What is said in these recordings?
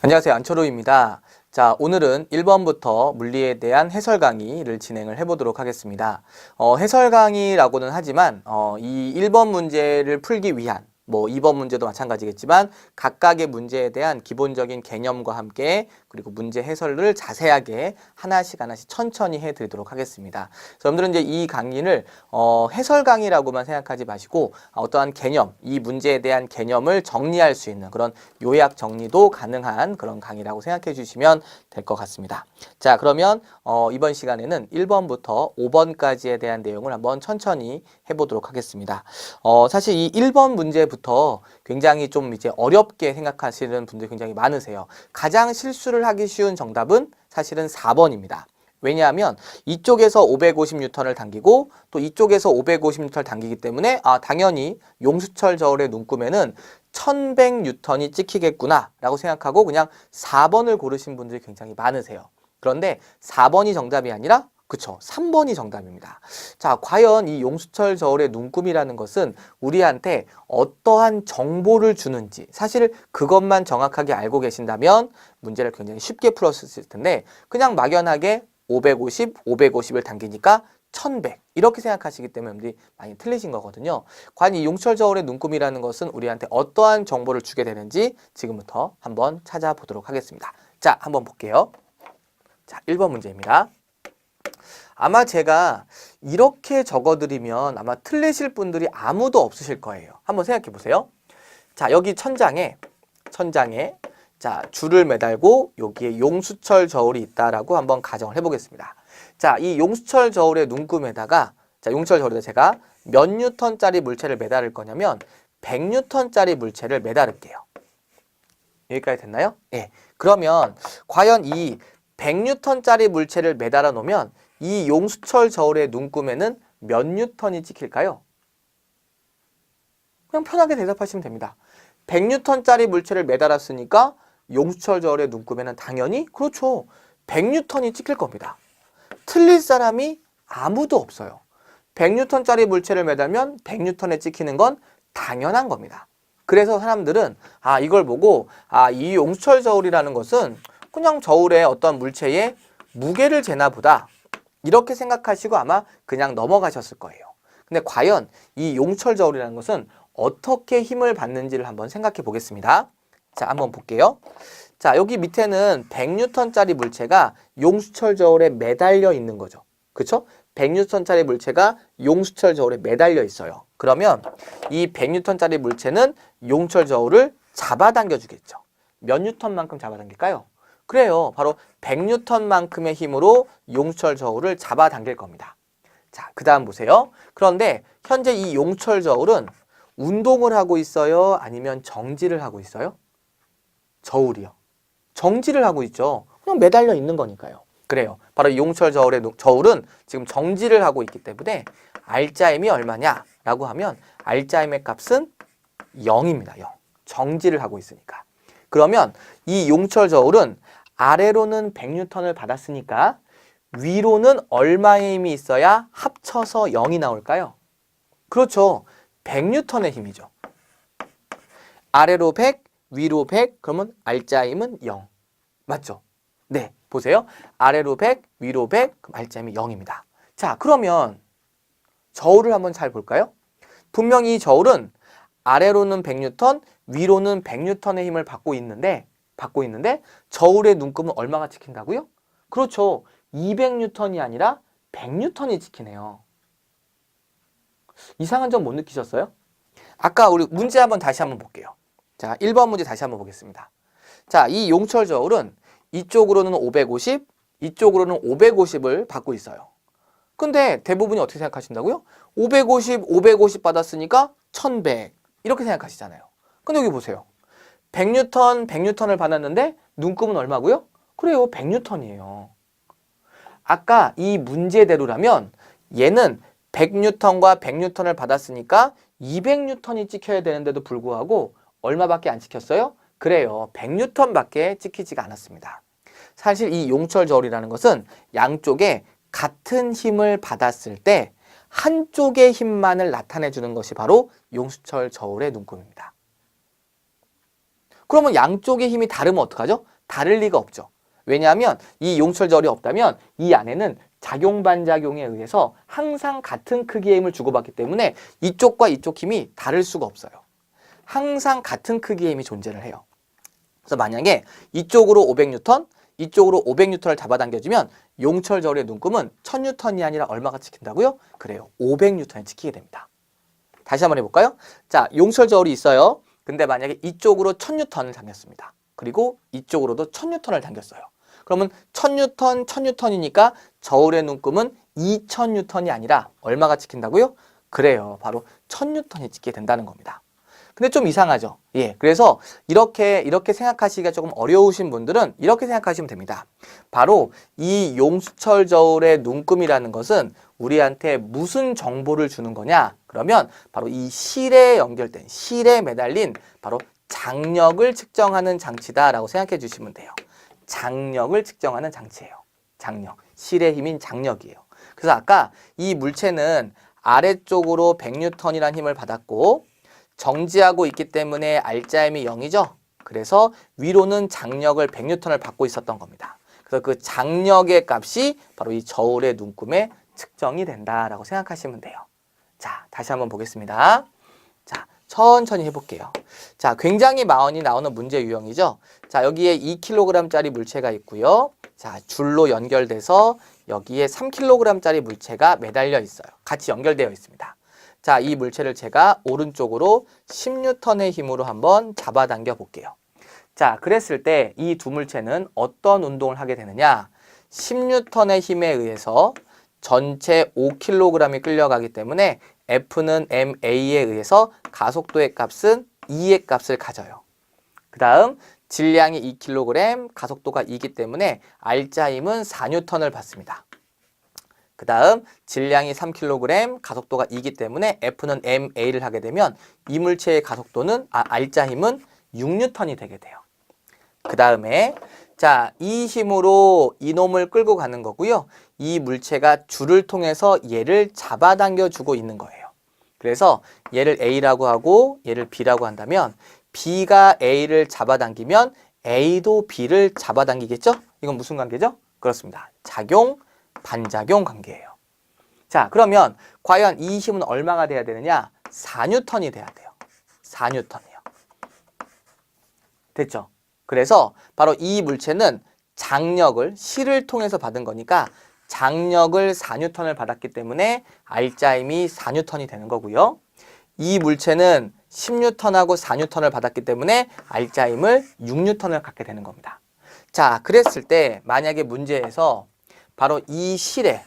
안녕하세요. 안철호입니다. 자, 오늘은 1번부터 물리에 대한 해설 강의를 진행을 해보도록 하겠습니다. 해설 강의라고는 하지만 이 1번 문제를 풀기 위한 2번 문제도 마찬가지겠지만 각각의 문제에 대한 기본적인 개념과 함께 그리고 문제 해설을 자세하게 하나씩 천천히 해드리도록 하겠습니다. 여러분들은 이제 이 강의를 해설 강의라고만 생각하지 마시고 어떠한 개념, 이 문제에 대한 개념을 정리할 수 있는 그런 요약 정리도 가능한 그런 강의라고 생각해 주시면 될 것 같습니다. 자, 그러면 이번 시간에는 1번부터 5번까지에 대한 내용을 한번 천천히 해보도록 하겠습니다. 사실 이 1번 문제부터 굉장히 좀 이제 어렵게 생각하시는 분들이 굉장히 많으세요. 가장 실수를 하기 쉬운 정답은 사실은 4번입니다. 왜냐하면 이쪽에서 550N을 당기고 또 이쪽에서 550N를 당기기 때문에 당연히 용수철 저울의 눈금에는 1100N이 찍히겠구나 라고 생각하고 그냥 4번을 고르신 분들이 굉장히 많으세요. 그런데 4번이 정답이 아니라 그쵸, 3번이 정답입니다. 자, 과연 이 용수철 저울의 눈금이라는 것은 우리한테 어떠한 정보를 주는지 사실 그것만 정확하게 알고 계신다면 문제를 굉장히 쉽게 풀었을 텐데 그냥 막연하게 550, 550을 당기니까 1100 이렇게 생각하시기 때문에 여러분들이 많이 틀리신 거거든요. 과연 이 용수철 저울의 눈금이라는 것은 우리한테 어떠한 정보를 주게 되는지 지금부터 한번 찾아보도록 하겠습니다. 자, 한번 볼게요. 자, 1번 문제입니다. 아마 제가 이렇게 적어드리면 아마 틀리실 분들이 아무도 없으실 거예요. 한번 생각해 보세요. 자, 여기 천장에 자, 줄을 매달고 여기에 용수철 저울이 있다라고 한번 가정을 해보겠습니다. 자, 이 용수철 저울의 눈금에다가 자, 용수철 저울에다 제가 몇 뉴턴짜리 물체를 매달을 거냐면 100뉴턴짜리 물체를 매달을게요. 여기까지 됐나요? 예. 그러면 과연 이 100뉴턴짜리 물체를 매달아 놓으면 이 용수철 저울의 눈금에는 몇 뉴턴이 찍힐까요? 그냥 편하게 대답하시면 됩니다. 100뉴턴짜리 물체를 매달았으니까 용수철 저울의 눈금에는 당연히 그렇죠. 100뉴턴이 찍힐 겁니다. 틀릴 사람이 아무도 없어요. 100뉴턴짜리 물체를 매달면 100뉴턴에 찍히는 건 당연한 겁니다. 그래서 사람들은 이걸 보고 이 용수철 저울이라는 것은 그냥 저울의 어떤 물체의 무게를 재나 보다 이렇게 생각하시고 아마 그냥 넘어가셨을 거예요. 근데 과연 이 용수철 저울이라는 것은 어떻게 힘을 받는지를 한번 생각해 보겠습니다. 자, 한번 볼게요. 자, 여기 밑에는 100뉴턴짜리 물체가 용수철 저울에 매달려 있는 거죠. 그렇죠? 100뉴턴짜리 물체가 용수철 저울에 매달려 있어요. 그러면 이 100뉴턴짜리 물체는 용수철 저울을 잡아당겨 주겠죠. 몇 뉴턴만큼 잡아당길까요? 그래요. 바로 100뉴턴만큼의 힘으로 용수철 저울을 잡아당길 겁니다. 자, 그 다음 보세요. 그런데 현재 이 용수철 저울은 운동을 하고 있어요? 아니면 정지를 하고 있어요? 저울이요. 정지를 하고 있죠. 그냥 매달려 있는 거니까요. 그래요. 바로 이 용수철 저울은 지금 정지를 하고 있기 때문에 알짜임이 얼마냐? 라고 하면 알짜임의 값은 0입니다. 0. 정지를 하고 있으니까. 그러면 이 용수철 저울은 아래로는 100뉴턴을 받았으니까 위로는 얼마의 힘이 있어야 합쳐서 0이 나올까요? 그렇죠. 100뉴턴의 힘이죠. 아래로 100, 위로 100, 그러면 알짜임은 0. 맞죠? 네, 보세요. 아래로 100, 위로 100, 그럼 알짜임이 0입니다. 자, 그러면 저울을 한번 잘 볼까요? 분명히 이 저울은 아래로는 100뉴턴, 위로는 100뉴턴의 힘을 받고 있는데 저울의 눈금은 얼마가 찍힌다고요? 그렇죠. 200뉴턴이 아니라 100뉴턴이 찍히네요. 이상한 점 못 느끼셨어요? 아까 우리 문제 다시 한번 볼게요. 자, 1번 문제 다시 한번 보겠습니다. 자, 이 용수철 저울은 이쪽으로는 550, 이쪽으로는 550을 받고 있어요. 근데 대부분이 어떻게 생각하신다고요? 550 받았으니까 1100 이렇게 생각하시잖아요. 근데 여기 보세요. 100뉴턴을 받았는데 눈금은 얼마고요? 그래요. 100뉴턴이에요. 아까 이 문제대로라면 얘는 100뉴턴과 100뉴턴을 받았으니까 200뉴턴이 찍혀야 되는데도 불구하고 얼마밖에 안 찍혔어요? 그래요. 100뉴턴밖에 찍히지가 않았습니다. 사실 이 용수철 저울이라는 것은 양쪽에 같은 힘을 받았을 때 한쪽의 힘만을 나타내 주는 것이 바로 용수철 저울의 눈금입니다. 그러면 양쪽의 힘이 다르면 어떡하죠? 다를 리가 없죠. 왜냐하면 이 용수철 저울이 없다면 이 안에는 작용 반작용에 의해서 항상 같은 크기의 힘을 주고받기 때문에 이쪽과 이쪽 힘이 다를 수가 없어요. 항상 같은 크기의 힘이 존재를 해요. 그래서 만약에 이쪽으로 500N, 이쪽으로 500N를 잡아당겨주면 용철 저울의 눈금은 1000N이 아니라 얼마가 찍힌다고요? 그래요. 500N이 찍히게 됩니다. 다시 한번 해볼까요? 자, 용철 저울이 있어요. 근데 만약에 이쪽으로 1000N을 당겼습니다. 그리고 이쪽으로도 1000N을 당겼어요. 그러면 1000N, 1000N이니까 저울의 눈금은 2000N이 아니라 얼마가 찍힌다고요? 그래요. 바로 1000N이 찍게 된다는 겁니다. 근데 좀 이상하죠? 예. 그래서 이렇게 생각하시기가 조금 어려우신 분들은 이렇게 생각하시면 됩니다. 바로 이 용수철 저울의 눈금이라는 것은 우리한테 무슨 정보를 주는 거냐? 그러면 바로 이 실에 연결된, 실에 매달린 바로 장력을 측정하는 장치다라고 생각해 주시면 돼요. 장력을 측정하는 장치예요. 장력. 실의 힘인 장력이에요. 그래서 아까 이 물체는 아래쪽으로 100N이라는 힘을 받았고 정지하고 있기 때문에 알자힘이 0이죠. 그래서 위로는 장력을 100N을 받고 있었던 겁니다. 그래서 그 장력의 값이 바로 이 저울의 눈금에 측정이 된다라고 생각하시면 돼요. 자, 다시 한번 보겠습니다. 자, 천천히 해볼게요. 자, 굉장히 많이 나오는 문제 유형이죠. 자, 여기에 2kg짜리 물체가 있고요. 자, 줄로 연결돼서 여기에 3kg짜리 물체가 매달려 있어요. 같이 연결되어 있습니다. 자, 이 물체를 제가 오른쪽으로 10N의 힘으로 한번 잡아당겨 볼게요. 자, 그랬을 때 이 두 물체는 어떤 운동을 하게 되느냐? 10N의 힘에 의해서 전체 5kg이 끌려가기 때문에 F는 ma에 의해서 가속도의 값은 2의 값을 가져요. 그 다음 질량이 2kg, 가속도가 2이기 때문에 알자 힘은 4N을 받습니다. 그 다음 질량이 3kg, 가속도가 2이기 때문에 F는 ma를 하게 되면 이 물체의 가속도는 알자 힘은 6N이 되게 돼요. 그 다음에 자, 이 힘으로 이놈을 끌고 가는 거고요. 이 물체가 줄을 통해서 얘를 잡아당겨 주고 있는 거예요. 그래서 얘를 A라고 하고 얘를 B라고 한다면 B가 A를 잡아당기면 A도 B를 잡아당기겠죠? 이건 무슨 관계죠? 그렇습니다. 작용, 반작용 관계예요. 자, 그러면 과연 이 힘은 얼마가 돼야 되느냐? 4N이 돼야 돼요. 4N이요. 됐죠? 그래서 바로 이 물체는 장력을 실을 통해서 받은 거니까 장력을 4N을 받았기 때문에 알자 힘이 4N이 되는 거고요. 이 물체는 10N하고 4N을 받았기 때문에 알자 힘을 6N을 갖게 되는 겁니다. 자, 그랬을 때 만약에 문제에서 바로 이 실의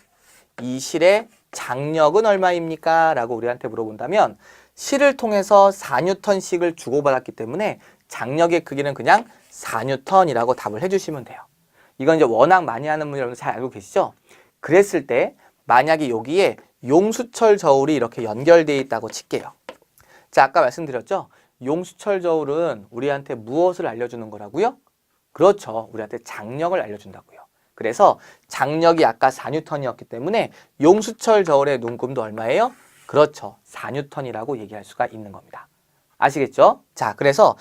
장력은 얼마입니까? 라고 우리한테 물어본다면 실을 통해서 4N씩을 주고받았기 때문에 장력의 크기는 그냥 4N이라고 답을 해주시면 돼요. 이건 이제 워낙 많이 하는 분이 여러분들 잘 알고 계시죠? 그랬을 때 만약에 여기에 용수철 저울이 이렇게 연결되어 있다고 칠게요. 자, 아까 말씀드렸죠? 용수철 저울은 우리한테 무엇을 알려주는 거라고요? 그렇죠. 우리한테 장력을 알려준다고요. 그래서 장력이 아까 4N이었기 때문에 용수철 저울의 눈금도 얼마예요? 그렇죠. 4N이라고 얘기할 수가 있는 겁니다. 아시겠죠? 자, 그래서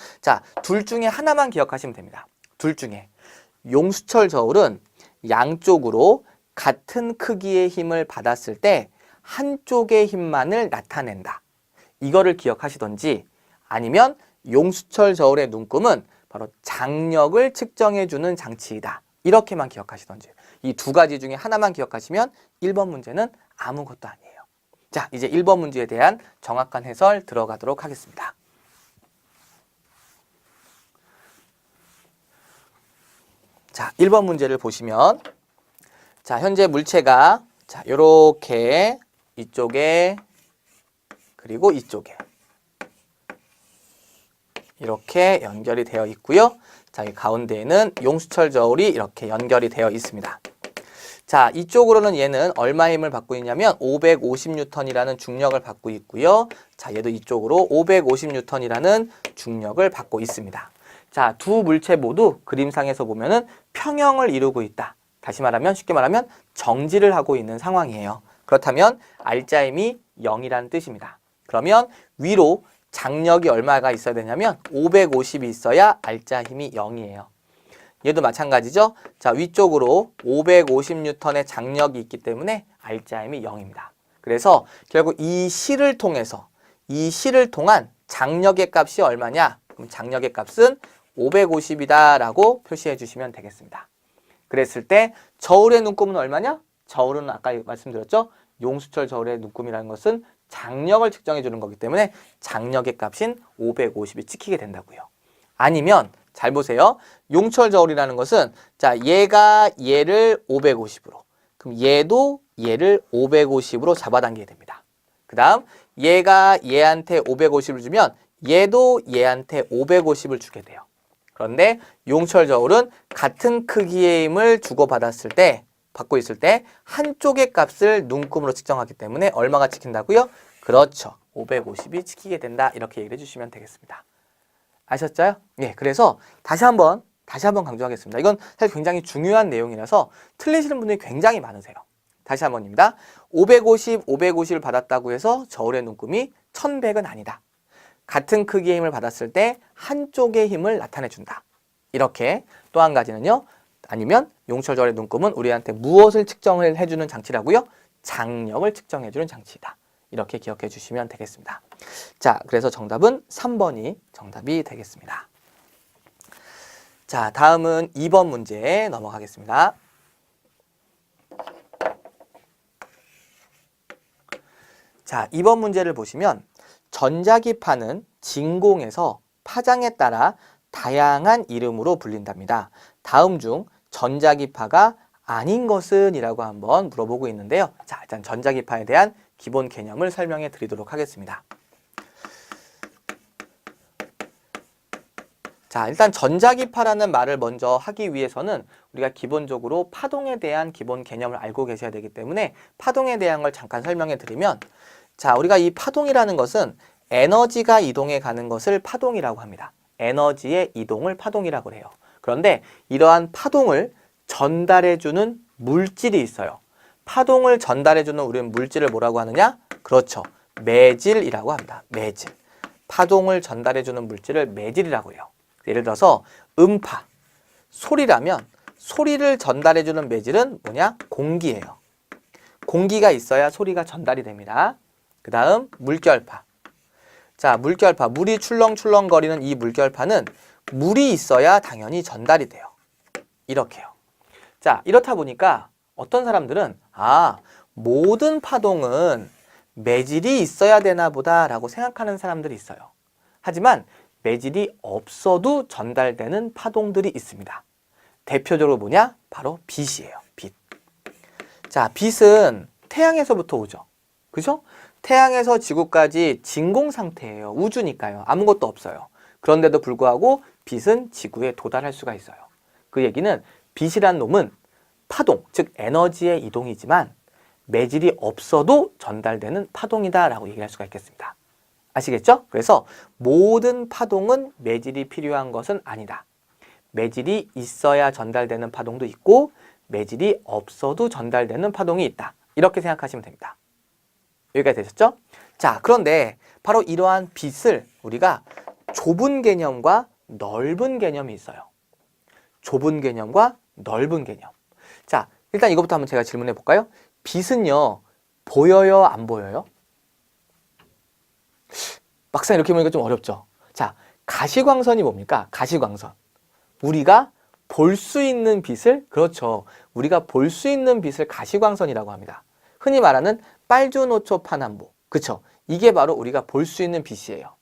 둘 중에 하나만 기억하시면 됩니다. 둘 중에 용수철 저울은 양쪽으로 같은 크기의 힘을 받았을 때 한쪽의 힘만을 나타낸다. 이거를 기억하시던지 아니면 용수철 저울의 눈금은 바로 장력을 측정해주는 장치이다. 이렇게만 기억하시던지 이 두 가지 중에 하나만 기억하시면 1번 문제는 아무것도 아니에요. 자, 이제 1번 문제에 대한 정확한 해설 들어가도록 하겠습니다. 자, 1번 문제를 보시면 자, 현재 물체가 자, 요렇게 이쪽에 그리고 이쪽에 이렇게 연결이 되어 있고요. 자, 이 가운데에는 용수철 저울이 이렇게 연결이 되어 있습니다. 자, 이쪽으로는 얘는 얼마 힘을 받고 있냐면 550N이라는 중력을 받고 있고요. 자, 얘도 이쪽으로 550N이라는 중력을 받고 있습니다. 자, 두 물체 모두 그림상에서 보면은 평형을 이루고 있다. 다시 말하면 쉽게 말하면 정지를 하고 있는 상황이에요. 그렇다면 알자 힘이 0이라는 뜻입니다. 그러면 위로 장력이 얼마가 있어야 되냐면 550이 있어야 알짜 힘이 0이에요. 얘도 마찬가지죠. 자, 위쪽으로 550N의 장력이 있기 때문에 알짜 힘이 0입니다. 그래서 결국 이 실을 통한 장력의 값이 얼마냐? 그럼 장력의 값은 550이다 라고 표시해 주시면 되겠습니다. 그랬을 때 저울의 눈금은 얼마냐? 저울은 아까 말씀드렸죠? 용수철 저울의 눈금이라는 것은 장력을 측정해 주는 거기 때문에 장력의 값인 550이 찍히게 된다고요. 아니면 잘 보세요. 용철 저울이라는 것은 자, 얘가 얘를 550으로, 그럼 얘도 얘를 550으로 잡아당기게 됩니다. 그 다음 얘가 얘한테 550을 주면 얘도 얘한테 550을 주게 돼요. 그런데 용철 저울은 같은 크기의 힘을 주고받았을 때, 받고 있을 때 한쪽의 값을 눈금으로 측정하기 때문에 얼마가 찍힌다고요? 그렇죠. 550이 찍히게 된다. 이렇게 얘기를 해주시면 되겠습니다. 아셨죠? 예, 그래서 다시 한번 강조하겠습니다. 이건 사실 굉장히 중요한 내용이라서 틀리시는 분들이 굉장히 많으세요. 다시 한번입니다. 550을 받았다고 해서 저울의 눈금이 1100은 아니다. 같은 크기의 힘을 받았을 때 한쪽의 힘을 나타내준다. 이렇게 또 한 가지는요. 아니면 용철 저울의 눈금은 우리한테 무엇을 측정을 해주는 장치라고요? 장력을 측정해주는 장치이다. 이렇게 기억해 주시면 되겠습니다. 자, 그래서 정답은 3번이 정답이 되겠습니다. 자, 다음은 2번 문제 넘어가겠습니다. 자, 2번 문제를 보시면 전자기파는 진공에서 파장에 따라 다양한 이름으로 불린답니다. 다음 중 전자기파가 아닌 것은? 이라고 한번 물어보고 있는데요. 자, 일단 전자기파에 대한 기본 개념을 설명해 드리도록 하겠습니다. 자, 일단 전자기파라는 말을 먼저 하기 위해서는 우리가 기본적으로 파동에 대한 기본 개념을 알고 계셔야 되기 때문에 파동에 대한 걸 잠깐 설명해 드리면, 자, 우리가 이 파동이라는 것은 에너지가 이동해 가는 것을 파동이라고 합니다. 에너지의 이동을 파동이라고 해요. 그런데 이러한 파동을 전달해주는 물질이 있어요. 파동을 전달해주는 우리는 물질을 뭐라고 하느냐? 그렇죠. 매질이라고 합니다. 매질. 파동을 전달해주는 물질을 매질이라고 해요. 예를 들어서 음파, 소리라면 소리를 전달해주는 매질은 뭐냐? 공기예요. 공기가 있어야 소리가 전달이 됩니다. 그 다음 물결파. 자, 물결파. 물이 출렁출렁거리는 이 물결파는 물이 있어야 당연히 전달이 돼요. 이렇게요. 자, 이렇다 보니까 어떤 사람들은 모든 파동은 매질이 있어야 되나 보다 라고 생각하는 사람들이 있어요. 하지만 매질이 없어도 전달되는 파동들이 있습니다. 대표적으로 뭐냐? 바로 빛이에요. 빛. 자, 빛은 태양에서부터 오죠. 그죠? 태양에서 지구까지 진공 상태예요. 우주니까요. 아무것도 없어요. 그런데도 불구하고 빛은 지구에 도달할 수가 있어요. 그 얘기는 빛이란 놈은 파동, 즉 에너지의 이동이지만 매질이 없어도 전달되는 파동이다 라고 얘기할 수가 있겠습니다. 아시겠죠? 그래서 모든 파동은 매질이 필요한 것은 아니다. 매질이 있어야 전달되는 파동도 있고 매질이 없어도 전달되는 파동이 있다. 이렇게 생각하시면 됩니다. 여기까지 되셨죠? 자, 그런데 바로 이러한 빛을 우리가 좁은 개념과 넓은 개념이 있어요. 좁은 개념과 넓은 개념. 자, 일단 이것부터 한번 제가 질문해 볼까요? 빛은요, 보여요, 안 보여요? 막상 이렇게 보니까 좀 어렵죠? 자, 가시광선이 뭡니까? 가시광선. 우리가 볼 수 있는 빛을, 그렇죠. 우리가 볼 수 있는 빛을 가시광선이라고 합니다. 흔히 말하는 빨주노초 파남보. 그쵸? 이게 바로 우리가 볼 수 있는 빛이에요.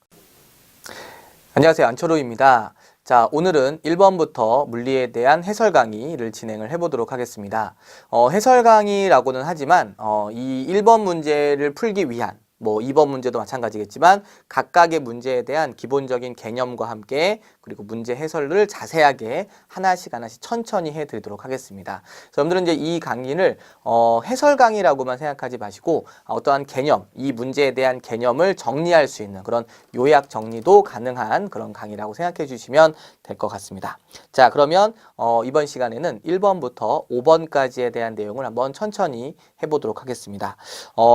안녕하세요. 안철호입니다. 자, 오늘은 1번부터 물리에 대한 해설 강의를 진행을 해보도록 하겠습니다. 해설 강의라고는 하지만 이 1번 문제를 풀기 위한 2번 문제도 마찬가지겠지만 각각의 문제에 대한 기본적인 개념과 함께 그리고 문제 해설을 자세하게 하나씩 천천히 해드리도록 하겠습니다. 여러분들은 이제 이 강의를 해설 강의라고만 생각하지 마시고 어떠한 개념, 이 문제에 대한 개념을 정리할 수 있는 그런 요약 정리도 가능한 그런 강의라고 생각해 주시면 될 것 같습니다. 자, 그러면 이번 시간에는 1번부터 5번까지에 대한 내용을 한번 천천히 해보도록 하겠습니다.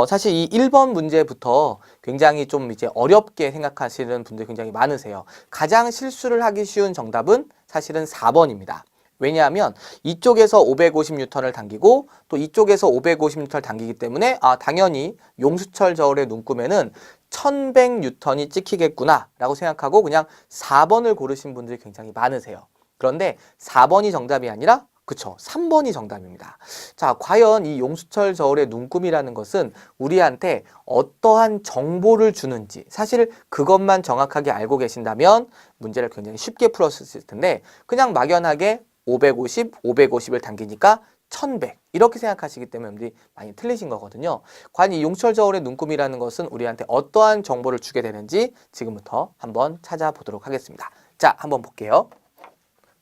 사실 이 1번 문제부터 굉장히 좀 이제 어렵게 생각하시는 분들이 굉장히 많으세요. 가장 실수를 하기 쉬운 정답은 사실은 4번입니다. 왜냐하면 이쪽에서 550N을 당기고 또 이쪽에서 550N를 당기기 때문에 당연히 용수철 저울의 눈금에는 1100N이 찍히겠구나 라고 생각하고 그냥 4번을 고르신 분들이 굉장히 많으세요. 그런데 4번이 정답이 아니라 그쵸, 3번이 정답입니다. 자, 과연 이 용수철 저울의 눈금이라는 것은 우리한테 어떠한 정보를 주는지 사실 그것만 정확하게 알고 계신다면 문제를 굉장히 쉽게 풀었을 텐데 그냥 막연하게 550, 550을 당기니까 1100 이렇게 생각하시기 때문에 여러분들이 많이 틀리신 거거든요. 과연 이 용수철 저울의 눈금이라는 것은 우리한테 어떠한 정보를 주게 되는지 지금부터 한번 찾아보도록 하겠습니다. 자, 한번 볼게요.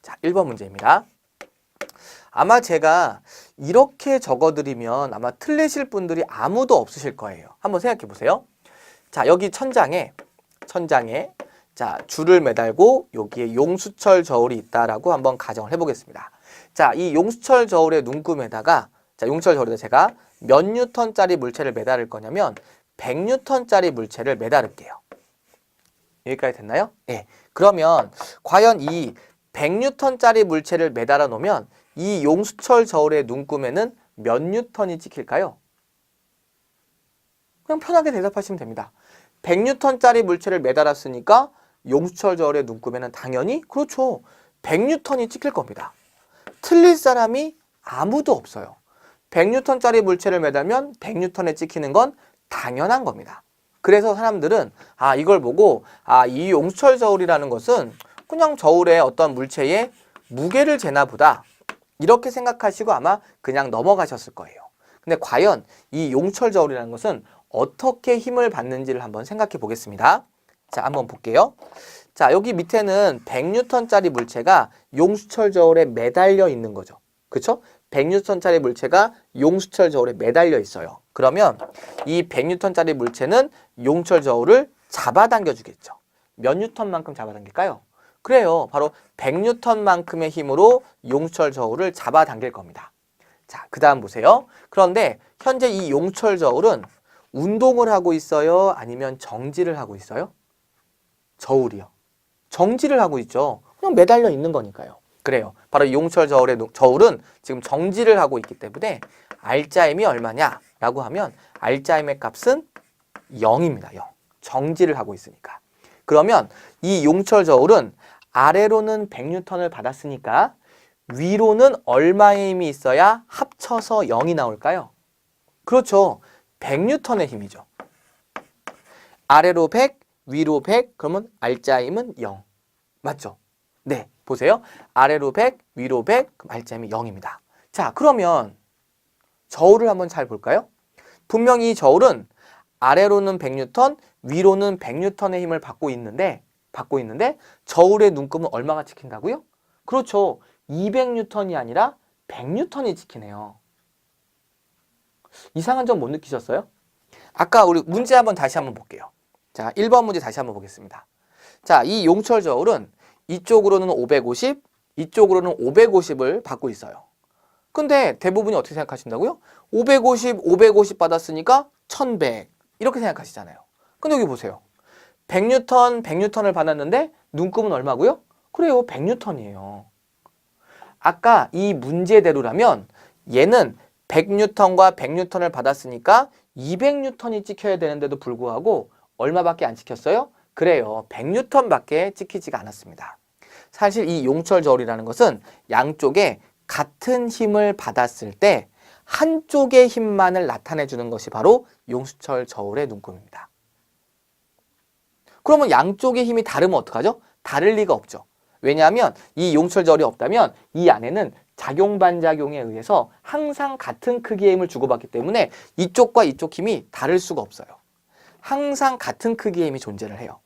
자, 1번 문제입니다. 아마 제가 이렇게 적어드리면 아마 틀리실 분들이 아무도 없으실 거예요. 한번 생각해 보세요. 자, 여기 천장에 자, 줄을 매달고 여기에 용수철 저울이 있다라고 한번 가정을 해보겠습니다. 자, 이 용수철 저울의 눈금에다가 자, 용수철 저울에다 제가 몇 뉴턴짜리 물체를 매달을 거냐면 100뉴턴짜리 물체를 매달을게요. 여기까지 됐나요? 네. 그러면 과연 이 100뉴턴짜리 물체를 매달아 놓으면 이 용수철 저울의 눈금에는 몇 뉴턴이 찍힐까요? 그냥 편하게 대답하시면 됩니다. 100뉴턴짜리 물체를 매달았으니까 용수철 저울의 눈금에는 당연히 그렇죠. 100뉴턴이 찍힐 겁니다. 틀릴 사람이 아무도 없어요. 100뉴턴짜리 물체를 매달면 100뉴턴에 찍히는 건 당연한 겁니다. 그래서 사람들은 이걸 보고 이 용수철 저울이라는 것은 그냥 저울의 어떤 물체의 무게를 재나 보다 이렇게 생각하시고 아마 그냥 넘어가셨을 거예요. 근데 과연 이 용수철 저울이라는 것은 어떻게 힘을 받는지를 한번 생각해 보겠습니다. 자, 한번 볼게요. 자, 여기 밑에는 100뉴턴짜리 물체가 용수철 저울에 매달려 있는 거죠. 그쵸? 100뉴턴짜리 물체가 용수철 저울에 매달려 있어요. 그러면 이 100뉴턴짜리 물체는 용수철 저울을 잡아당겨 주겠죠. 몇 뉴턴만큼 잡아당길까요? 그래요. 바로 100뉴턴만큼의 힘으로 용수철 저울을 잡아당길 겁니다. 자, 그 다음 보세요. 그런데 현재 이 용수철 저울은 운동을 하고 있어요? 아니면 정지를 하고 있어요? 저울이요. 정지를 하고 있죠. 그냥 매달려 있는 거니까요. 그래요. 바로 이 용수철 저울은 지금 정지를 하고 있기 때문에 알짜임이 얼마냐라고 하면 알짜임의 값은 0입니다. 0. 정지를 하고 있으니까. 그러면 이 용수철 저울은 아래로는 100뉴턴을 받았으니까 위로는 얼마의 힘이 있어야 합쳐서 0이 나올까요? 그렇죠. 100뉴턴의 힘이죠. 아래로 100, 위로 100, 그러면 알짜임은 0. 맞죠? 네, 보세요. 아래로 100, 위로 100, 그럼 알짜임이 0입니다. 자, 그러면 저울을 한번 잘 볼까요? 분명히 이 저울은 아래로는 100뉴턴, 위로는 100뉴턴의 힘을 받고 있는데 저울의 눈금은 얼마가 찍힌다고요? 그렇죠. 200뉴턴이 아니라 100뉴턴이 찍히네요. 이상한 점 못 느끼셨어요? 아까 우리 문제 다시 한번 볼게요. 자, 1번 문제 다시 한번 보겠습니다. 자, 이 용수철 저울은 이쪽으로는 550, 이쪽으로는 550을 받고 있어요. 근데 대부분이 어떻게 생각하신다고요? 550 받았으니까 1100 이렇게 생각하시잖아요. 근데 여기 보세요. 100뉴턴을 받았는데 눈금은 얼마고요? 그래요, 100뉴턴이에요. 아까 이 문제대로라면 얘는 100뉴턴과 100뉴턴을 받았으니까 200뉴턴이 찍혀야 되는데도 불구하고 얼마밖에 안 찍혔어요? 그래요. 100뉴턴밖에 찍히지가 않았습니다. 사실 이 용수철 저울이라는 것은 양쪽에 같은 힘을 받았을 때 한쪽의 힘만을 나타내 주는 것이 바로 용수철 저울의 눈금입니다. 그러면 양쪽의 힘이 다르면 어떡하죠? 다를 리가 없죠. 왜냐하면 이 용수철 저울이 없다면 이 안에는 작용반작용에 의해서 항상 같은 크기의 힘을 주고받기 때문에 이쪽과 이쪽 힘이 다를 수가 없어요. 항상 같은 크기의 힘이 존재를 해요.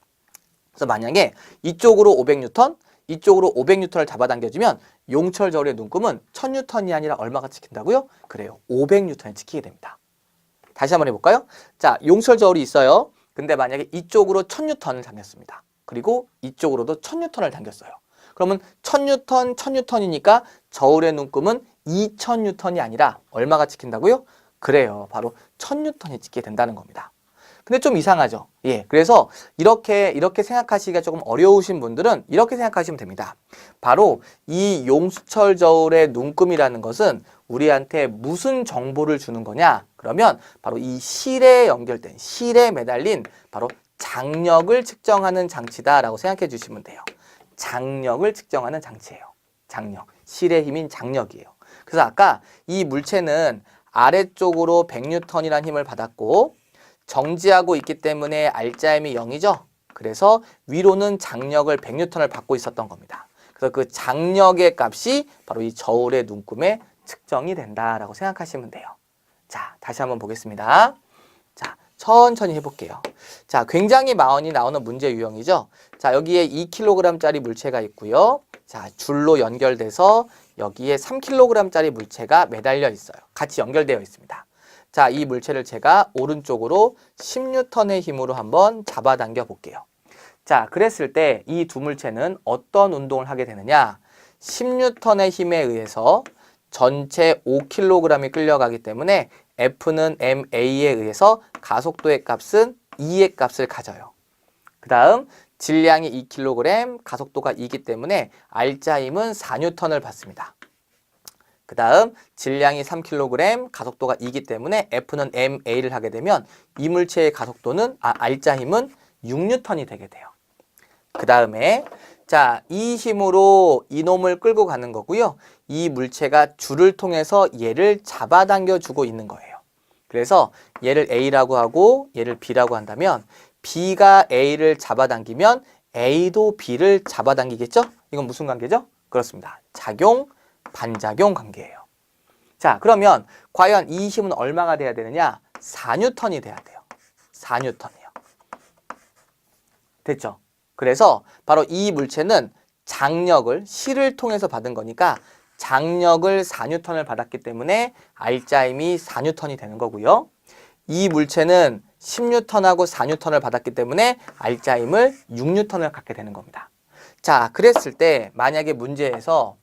그래서 만약에 이쪽으로 500뉴턴, 이쪽으로 500뉴턴을 잡아당겨주면 용수철 저울의 눈금은 1000뉴턴이 아니라 얼마가 찍힌다고요? 그래요. 500뉴턴이 찍히게 됩니다. 다시 한번 해볼까요? 자, 용수철 저울이 있어요. 근데 만약에 이쪽으로 1000뉴턴을 당겼습니다. 그리고 이쪽으로도 1000뉴턴을 당겼어요. 그러면 1000뉴턴, 1000뉴턴이니까 저울의 눈금은 2000뉴턴이 아니라 얼마가 찍힌다고요? 그래요. 바로 1000뉴턴이 찍게 된다는 겁니다. 근데 좀 이상하죠? 예. 그래서 이렇게 생각하시기가 조금 어려우신 분들은 이렇게 생각하시면 됩니다. 바로 이 용수철 저울의 눈금이라는 것은 우리한테 무슨 정보를 주는 거냐? 그러면 바로 이 실에 연결된, 실에 매달린 바로 장력을 측정하는 장치다라고 생각해 주시면 돼요. 장력을 측정하는 장치예요. 장력. 실의 힘인 장력이에요. 그래서 아까 이 물체는 아래쪽으로 100뉴턴이라는 힘을 받았고 정지하고 있기 때문에 알자힘이 0이죠. 그래서 위로는 장력을 100뉴턴을 받고 있었던 겁니다. 그래서 그 장력의 값이 바로 이 저울의 눈금에 측정이 된다라고 생각하시면 돼요. 자, 다시 한번 보겠습니다. 자, 천천히 해볼게요. 자, 굉장히 많이 나오는 문제 유형이죠. 자, 여기에 2kg짜리 물체가 있고요. 자, 줄로 연결돼서 여기에 3kg짜리 물체가 매달려 있어요. 같이 연결되어 있습니다. 자, 이 물체를 제가 오른쪽으로 10뉴턴의 힘으로 한번 잡아당겨 볼게요. 자, 그랬을 때 이 두 물체는 어떤 운동을 하게 되느냐? 10뉴턴의 힘에 의해서 전체 5kg이 끌려가기 때문에 F는 ma에 의해서 가속도의 값은 2의 값을 가져요. 그 다음 질량이 2kg, 가속도가 2이기 때문에 알자힘은 4뉴턴을 받습니다. 그 다음 질량이 3kg, 가속도가 2이기 때문에 F는 ma를 하게 되면 이 물체의 가속도는 알자힘은 6뉴턴이 되게 돼요. 그 다음에 자, 이 힘으로 이놈을 끌고 가는 거고요. 이 물체가 줄을 통해서 얘를 잡아당겨 주고 있는 거예요. 그래서 얘를 A라고 하고 얘를 B라고 한다면 B가 A를 잡아당기면 A도 B를 잡아당기겠죠? 이건 무슨 관계죠? 그렇습니다. 작용, 반작용 관계예요. 자, 그러면 과연 이 힘은 얼마가 돼야 되느냐? 4뉴턴이 돼야 돼요. 4뉴턴이요. 됐죠? 그래서 바로 이 물체는 장력을 실을 통해서 받은 거니까 장력을 4뉴턴을 받았기 때문에 알자힘이 4뉴턴이 되는 거고요. 이 물체는 10뉴턴하고 4뉴턴을 받았기 때문에 알자힘을 6뉴턴을 갖게 되는 겁니다. 자, 그랬을 때 만약에 문제에서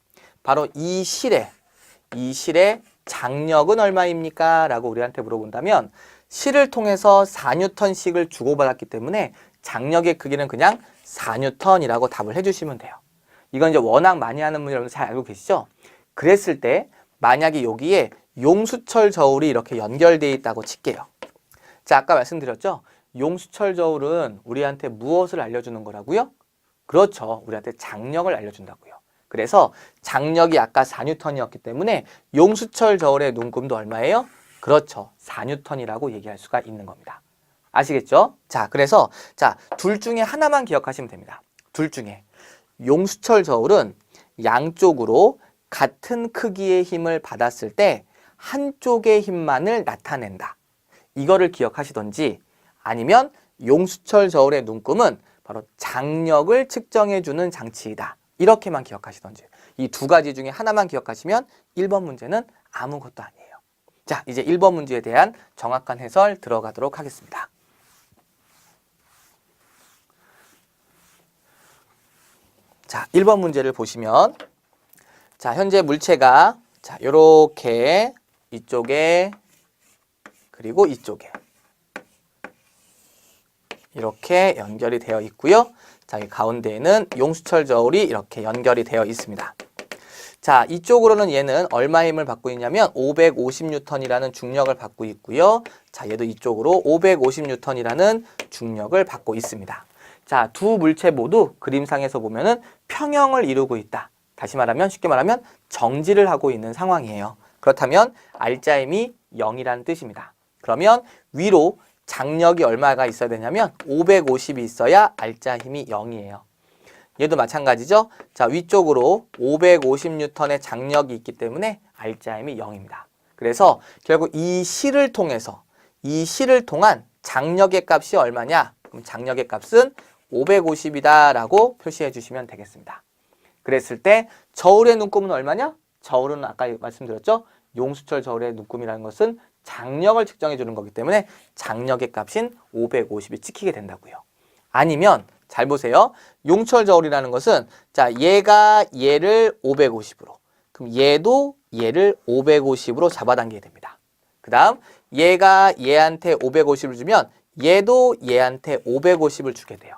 바로 이 실의 장력은 얼마입니까? 라고 우리한테 물어본다면 실을 통해서 4뉴턴씩을 주고받았기 때문에 장력의 크기는 그냥 4뉴턴이라고 답을 해주시면 돼요. 이건 이제 워낙 많이 하는 분이 여러분 잘 알고 계시죠? 그랬을 때 만약에 여기에 용수철 저울이 이렇게 연결되어 있다고 칠게요. 자, 아까 말씀드렸죠? 용수철 저울은 우리한테 무엇을 알려주는 거라고요? 그렇죠. 우리한테 장력을 알려준다고요. 그래서 장력이 아까 4뉴턴이었기 때문에 용수철 저울의 눈금도 얼마예요? 그렇죠. 4뉴턴이라고 얘기할 수가 있는 겁니다. 아시겠죠? 자, 그래서 둘 중에 하나만 기억하시면 됩니다. 둘 중에 용수철 저울은 양쪽으로 같은 크기의 힘을 받았을 때 한쪽의 힘만을 나타낸다. 이거를 기억하시던지 아니면 용수철 저울의 눈금은 바로 장력을 측정해주는 장치이다. 이렇게만 기억하시던지 이 두 가지 중에 하나만 기억하시면 1번 문제는 아무것도 아니에요. 자, 이제 1번 문제에 대한 정확한 해설 들어가도록 하겠습니다. 자, 1번 문제를 보시면 자, 현재 물체가 자, 요렇게 이쪽에 그리고 이쪽에 이렇게 연결이 되어 있고요. 자, 이 가운데에는 용수철 저울이 이렇게 연결이 되어 있습니다. 자, 이쪽으로는 얘는 얼마 힘을 받고 있냐면 550뉴턴이라는 중력을 받고 있고요. 자, 얘도 이쪽으로 550뉴턴이라는 중력을 받고 있습니다. 자, 두 물체 모두 그림상에서 보면은 평형을 이루고 있다. 다시 말하면 쉽게 말하면 정지를 하고 있는 상황이에요. 그렇다면 알자힘이 0이라는 뜻입니다. 그러면 위로 장력이 얼마가 있어야 되냐면 550이 있어야 알자힘이 0이에요. 얘도 마찬가지죠. 자, 위쪽으로 550뉴턴의 장력이 있기 때문에 알자힘이 0입니다. 그래서 결국 이 실을 통한 장력의 값이 얼마냐? 그럼 장력의 값은 550이다 라고 표시해 주시면 되겠습니다. 그랬을 때 저울의 눈금은 얼마냐? 저울은 아까 말씀드렸죠? 용수철 저울의 눈금이라는 것은 장력을 측정해 주는 거기 때문에 장력의 값인 550이 찍히게 된다고요. 아니면 잘 보세요. 용철 저울이라는 것은 자, 얘가 얘를 550으로. 그럼 얘도 얘를 550으로 잡아당기게 됩니다. 그 다음 얘가 얘한테 550을 주면 얘도 얘한테 550을 주게 돼요.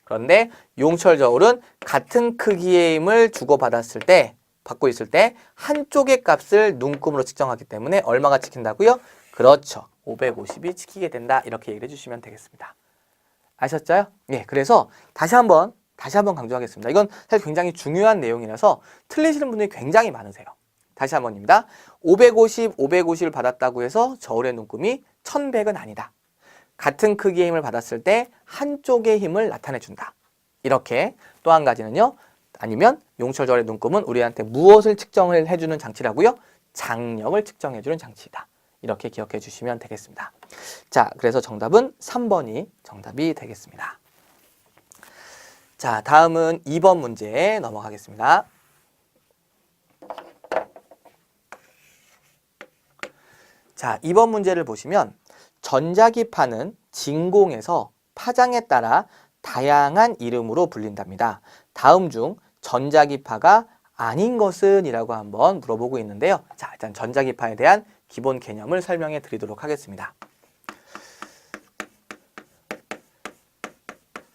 그런데 용철 저울은 같은 크기의 힘을 주고받았을 때, 받고 있을 때 한쪽의 값을 눈금으로 측정하기 때문에 얼마가 찍힌다고요? 그렇죠. 550이 찍히게 된다. 이렇게 얘기를 해주시면 되겠습니다. 아셨죠? 예, 그래서 다시 한번 강조하겠습니다. 이건 사실 굉장히 중요한 내용이라서 틀리시는 분들이 굉장히 많으세요. 다시 한번입니다. 550을 받았다고 해서 저울의 눈금이 1100은 아니다. 같은 크기의 힘을 받았을 때 한쪽의 힘을 나타내준다. 이렇게 또 한 가지는요. 아니면 용철 저울의 눈금은 우리한테 무엇을 측정을 해주는 장치라고요? 장력을 측정해주는 장치이다. 이렇게 기억해 주시면 되겠습니다. 자, 그래서 정답은 3번이 정답이 되겠습니다. 자, 다음은 2번 문제 넘어가겠습니다. 자, 2번 문제를 보시면 전자기파는 진공에서 파장에 따라 다양한 이름으로 불린답니다. 다음 중 전자기파가 아닌 것은? 이라고 한번 물어보고 있는데요. 자, 일단 전자기파에 대한 기본 개념을 설명해 드리도록 하겠습니다.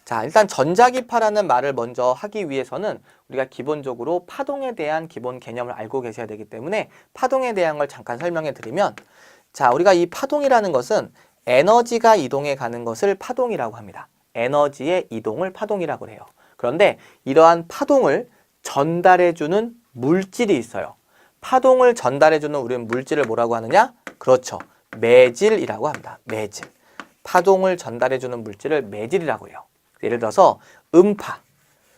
자, 일단 전자기파라는 말을 먼저 하기 위해서는 우리가 기본적으로 파동에 대한 기본 개념을 알고 계셔야 되기 때문에 파동에 대한 걸 잠깐 설명해 드리면, 자, 우리가 이 파동이라는 것은 에너지가 이동해 가는 것을 파동이라고 합니다. 에너지의 이동을 파동이라고 해요. 그런데 이러한 파동을 전달해주는 물질이 있어요. 파동을 전달해주는 우리는 물질을 뭐라고 하느냐? 그렇죠. 매질이라고 합니다. 매질. 파동을 전달해주는 물질을 매질이라고 해요. 예를 들어서 음파,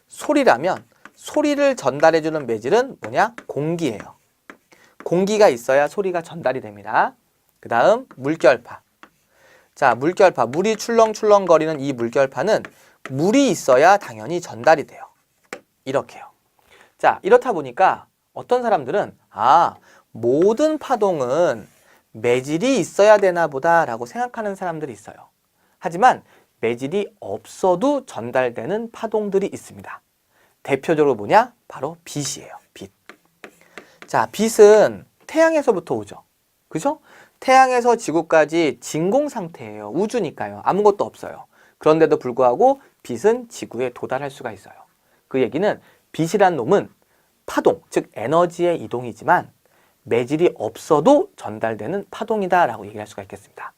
소리라면 소리를 전달해주는 매질은 뭐냐? 공기예요. 공기가 있어야 소리가 전달이 됩니다. 그 다음 물결파. 자, 물결파. 물이 출렁출렁거리는 이 물결파는 물이 있어야 당연히 전달이 돼요. 이렇게요. 자, 이렇다 보니까 어떤 사람들은 모든 파동은 매질이 있어야 되나 보다 라고 생각하는 사람들이 있어요. 하지만 매질이 없어도 전달되는 파동들이 있습니다. 대표적으로 뭐냐? 바로 빛이에요. 빛. 자, 빛은 태양에서부터 오죠. 그죠? 태양에서 지구까지 진공 상태예요. 우주니까요. 아무것도 없어요. 그런데도 불구하고 빛은 지구에 도달할 수가 있어요. 그 얘기는 빛이란 놈은 파동, 즉 에너지의 이동이지만 매질이 없어도 전달되는 파동이다 라고 얘기할 수가 있겠습니다.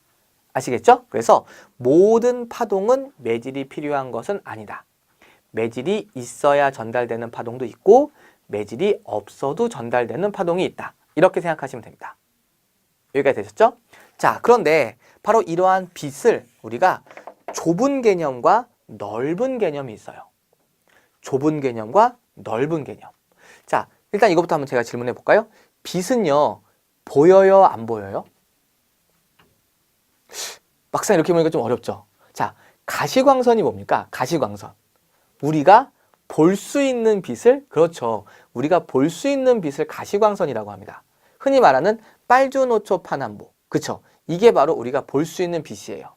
아시겠죠? 그래서 모든 파동은 매질이 필요한 것은 아니다. 매질이 있어야 전달되는 파동도 있고 매질이 없어도 전달되는 파동이 있다. 이렇게 생각하시면 됩니다. 여기까지 되셨죠? 자, 그런데 바로 이러한 빛을 우리가 좁은 개념과 넓은 개념이 있어요. 좁은 개념과 넓은 개념. 자, 일단 이것부터 한번 제가 질문해 볼까요? 빛은요, 보여요, 안 보여요? 막상 이렇게 보니까 좀 어렵죠? 자, 가시광선이 뭡니까? 가시광선. 우리가 볼 수 있는 빛을, 그렇죠. 우리가 볼 수 있는 빛을 가시광선이라고 합니다. 흔히 말하는 빨주노초 파남보. 그쵸? 이게 바로 우리가 볼 수 있는 빛이에요.